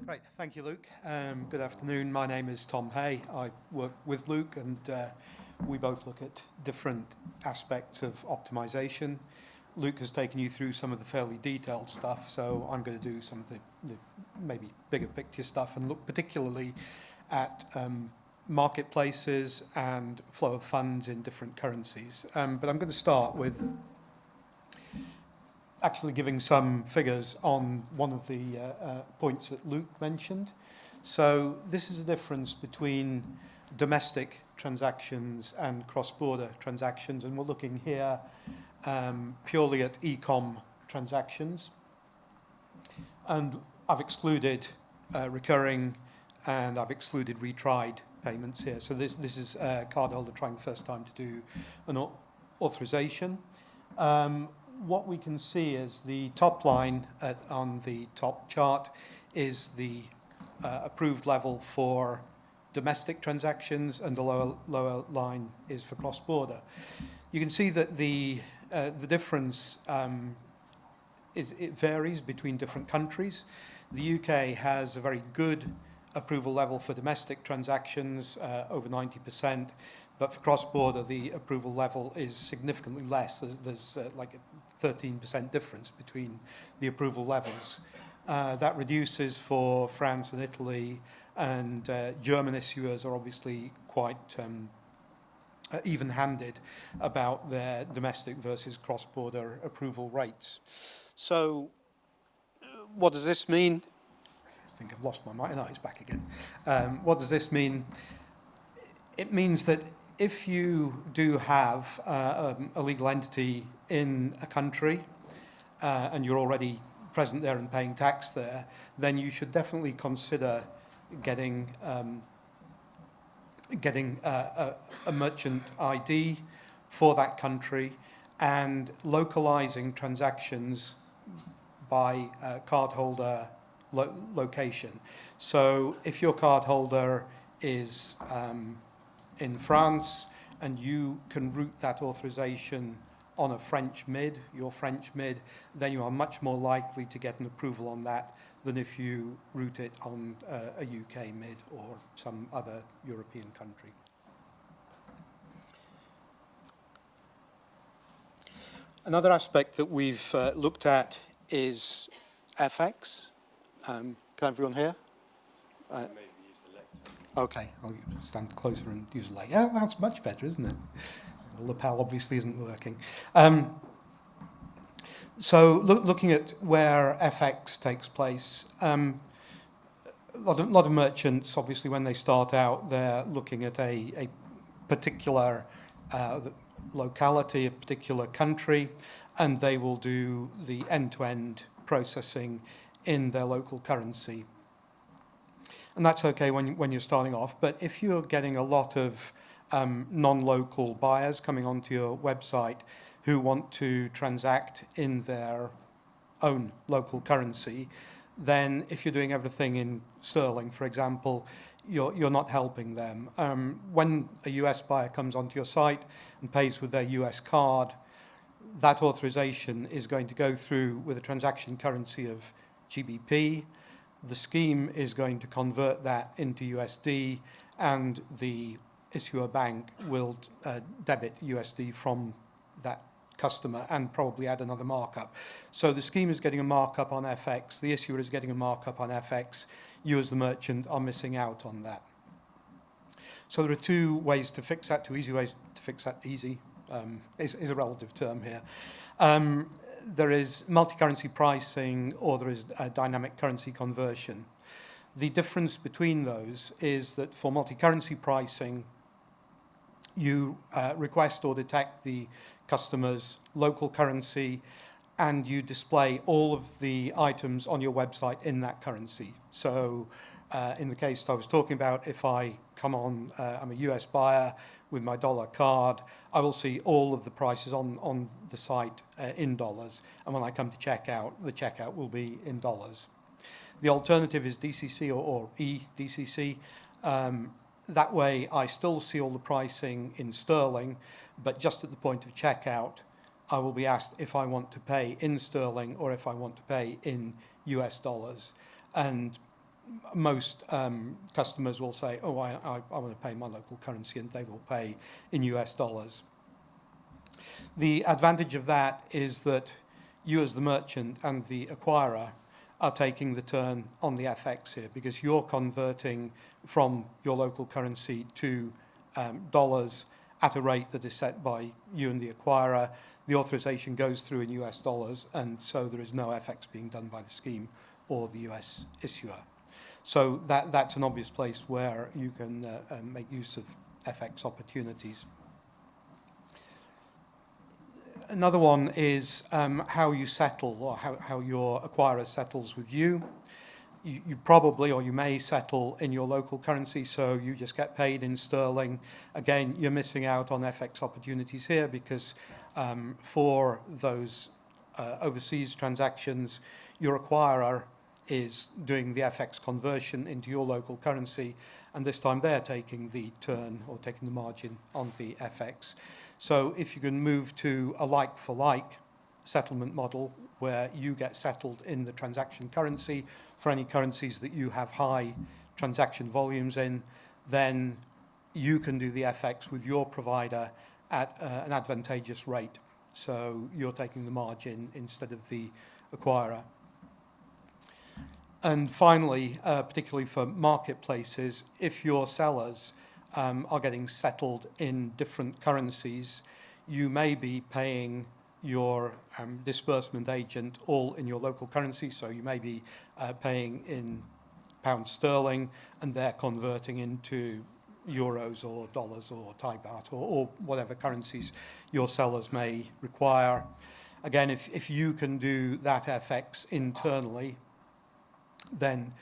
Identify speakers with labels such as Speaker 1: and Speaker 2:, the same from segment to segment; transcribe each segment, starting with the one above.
Speaker 1: Great, thank you, Luke. Good afternoon. My name is Tom Hay. I work with Luke, and we both look at different aspects of optimization. Luke has taken you through some of the fairly detailed stuff, so I'm going to do some of the maybe bigger picture stuff and look particularly at marketplaces and flow of funds in different currencies. But I'm going to start with actually giving some figures on one of the points that Luke mentioned. So this is a difference between domestic transactions and cross-border transactions, and we're looking here purely at e-com transactions. And I've excluded recurring, and I've excluded retried payments here. So this is a cardholder trying the first time to do an authorization. What we can see is the top line on the top chart is the approved level for domestic transactions, and the lower line is for cross-border. You can see that the difference it varies between different countries. The UK has a very good approval level for domestic transactions, over 90%. But for cross-border, the approval level is significantly less. There's like a 13% difference between the approval levels. That reduces for France and Italy, and German issuers are obviously quite even-handed about their domestic versus cross-border approval rates. So what does this mean? I think I've lost my mind. No, it's back again. What does this mean? It means that if you do have a legal entity in a country and you're already present there and paying tax there, then you should definitely consider getting a merchant ID for that country and localizing transactions by cardholder location. So if your cardholder is in France, and you can route that authorization on a French MID, your French MID, then you are much more likely to get an approval on that than if you route it on a UK MID or some other European country. Another aspect that we've looked at is FX. Can everyone hear? Okay, I'll stand closer and use the light. Yeah, that's much better, isn't it? The lapel obviously isn't working. So looking at where FX takes place, a lot of merchants, obviously, when they start out, they're looking at a particular locality, a particular country, and they will do the end-to-end processing in their local currency. And that's okay when you're starting off, but if you're getting a lot of non-local buyers coming onto your website who want to transact in their own local currency, then if you're doing everything in sterling, for example, you're not helping them. When a US buyer comes onto your site and pays with their US card, that authorization is going to go through with a transaction currency of GBP. The scheme is going to convert that into USD, and the issuer bank will debit USD from that customer and probably add another markup. So the scheme is getting a markup on FX, the issuer is getting a markup on FX, you as the merchant are missing out on that. So there are two ways to fix that, two easy ways to fix that. Easy is a relative term here. There is multi-currency pricing, or there is a dynamic currency conversion. The difference between those is that for multi-currency pricing, you request or detect the customer's local currency, and you display all of the items on your website in that currency. So in the case I was talking about, if I come on, I'm a US buyer with my dollar card, I will see all of the prices on the site in dollars, and when I come to checkout, the checkout will be in dollars. The alternative is DCC or eDCC. That way I still see all the pricing in sterling, but just at the point of checkout, I will be asked if I want to pay in sterling or if I want to pay in US dollars. And most customers will say, oh, I want to pay in my local currency, and they will pay in US dollars. The advantage of that is that you as the merchant and the acquirer are taking the turn on the FX here, because you're converting from your local currency to dollars at a rate that is set by you and the acquirer. The authorization goes through in US dollars, and so there is no FX being done by the scheme or the US issuer. So that's an obvious place where you can make use of FX opportunities. Another one is how you settle, or how your acquirer settles with you. You probably, or you may settle in your local currency, so you just get paid in sterling. Again, you're missing out on FX opportunities here, because for those overseas transactions, your acquirer is doing the FX conversion into your local currency, and this time they're taking the turn or taking the margin on the FX. So if you can move to a like-for-like settlement model where you get settled in the transaction currency for any currencies that you have high transaction volumes in, then you can do the FX with your provider at an advantageous rate. So you're taking the margin instead of the acquirer. And finally, particularly for marketplaces, if your sellers are getting settled in different currencies, you may be paying your disbursement agent all in your local currency. So you may be paying in pound sterling, and they're converting into euros or dollars or Thai baht or whatever currencies your sellers may require. Again, if you can do that FX internally, then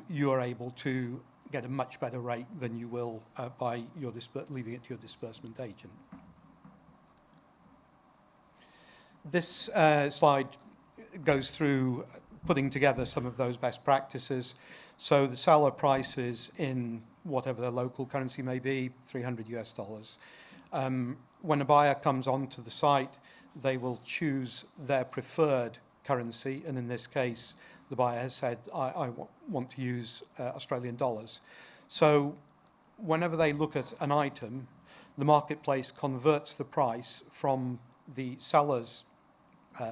Speaker 1: you are able to get a much better rate than you will by your leaving it to your disbursement agent. This slide goes through putting together some of those best practices. So the seller prices in whatever their local currency may be, $300 US. When a buyer comes onto the site, they will choose their preferred currency, and in this case, the buyer has said, I want to use Australian dollars. So whenever they look at an item, the marketplace converts the price from the seller's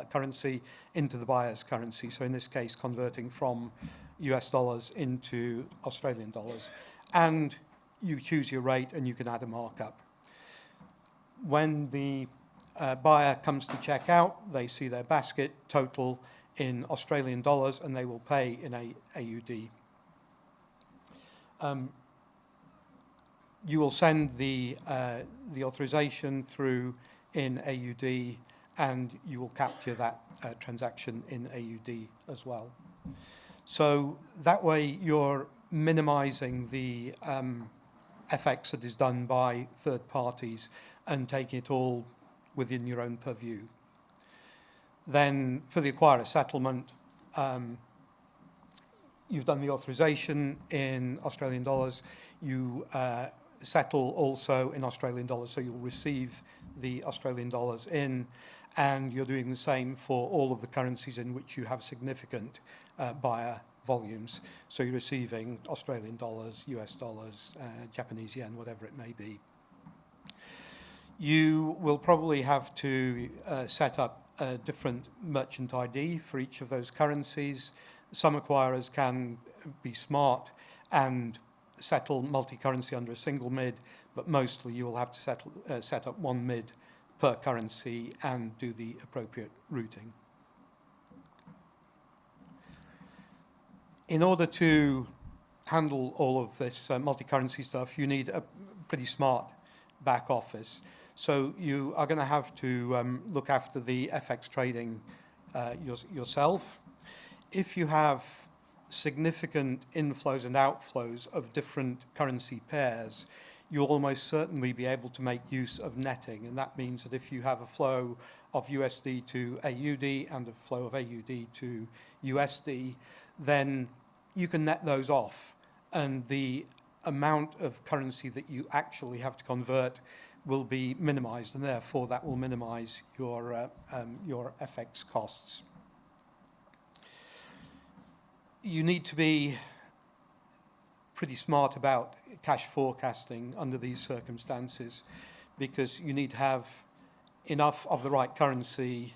Speaker 1: currency into the buyer's currency. So in this case, converting from US dollars into Australian dollars. And you choose your rate, and you can add a markup. When the buyer comes to check out, they see their basket total in Australian dollars, and they will pay in AUD. You will send the authorization through in AUD, and you will capture that transaction in AUD as well. So that way you're minimizing the FX that is done by third parties and taking it all within your own purview. Then for the acquirer settlement, you've done the authorization in Australian dollars. You settle also in Australian dollars, so you'll receive the Australian dollars in, and you're doing the same for all of the currencies in which you have significant buyer volumes. So you're receiving Australian dollars, US dollars, Japanese yen, whatever it may be. You will probably have to set up a different merchant ID for each of those currencies. Some acquirers can be smart and settle multi-currency under a single MID, but mostly you will have to set up one MID per currency and do the appropriate routing. In order to handle all of this multi-currency stuff, you need a pretty smart back office. So you are going to have to look after the FX trading yourself. If you have significant inflows and outflows of different currency pairs, you'll almost certainly be able to make use of netting. And that means that if you have a flow of USD to AUD and a flow of AUD to USD, then you can net those off. And the amount of currency that you actually have to convert will be minimized, and therefore that will minimize your FX costs. You need to be pretty smart about cash forecasting under these circumstances, because you need to have enough of the right currency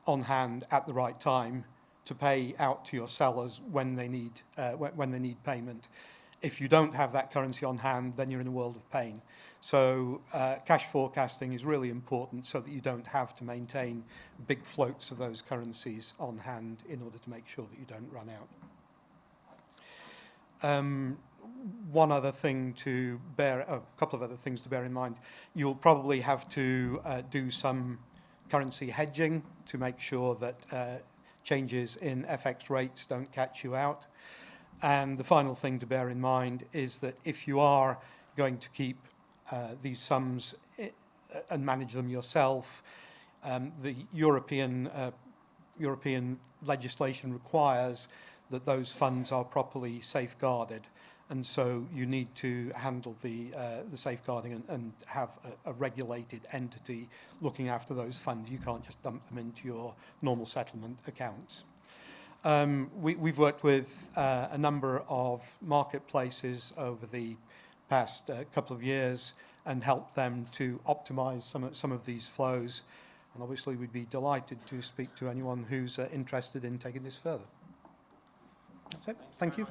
Speaker 1: on hand at the right time to pay out to your sellers when they need payment. If you don't have that currency on hand, then you're in a world of pain. So cash forecasting is really important so that you don't have to maintain big floats of those currencies on hand in order to make sure that you don't run out. One other thing to a couple of other things to bear in mind. You'll probably have to do some currency hedging to make sure that changes in FX rates don't catch you out. And the final thing to bear in mind is that if you are going to keep these sums and manage them yourself, the European legislation requires that those funds are properly safeguarded, and so you need to handle the safeguarding and have a regulated entity looking after those funds. You can't just dump them into your normal settlement accounts. We've worked with a number of marketplaces over the past couple of years and helped them to optimize some of these flows. And obviously we'd be delighted to speak to anyone who's interested in taking this further. That's it. Thank you.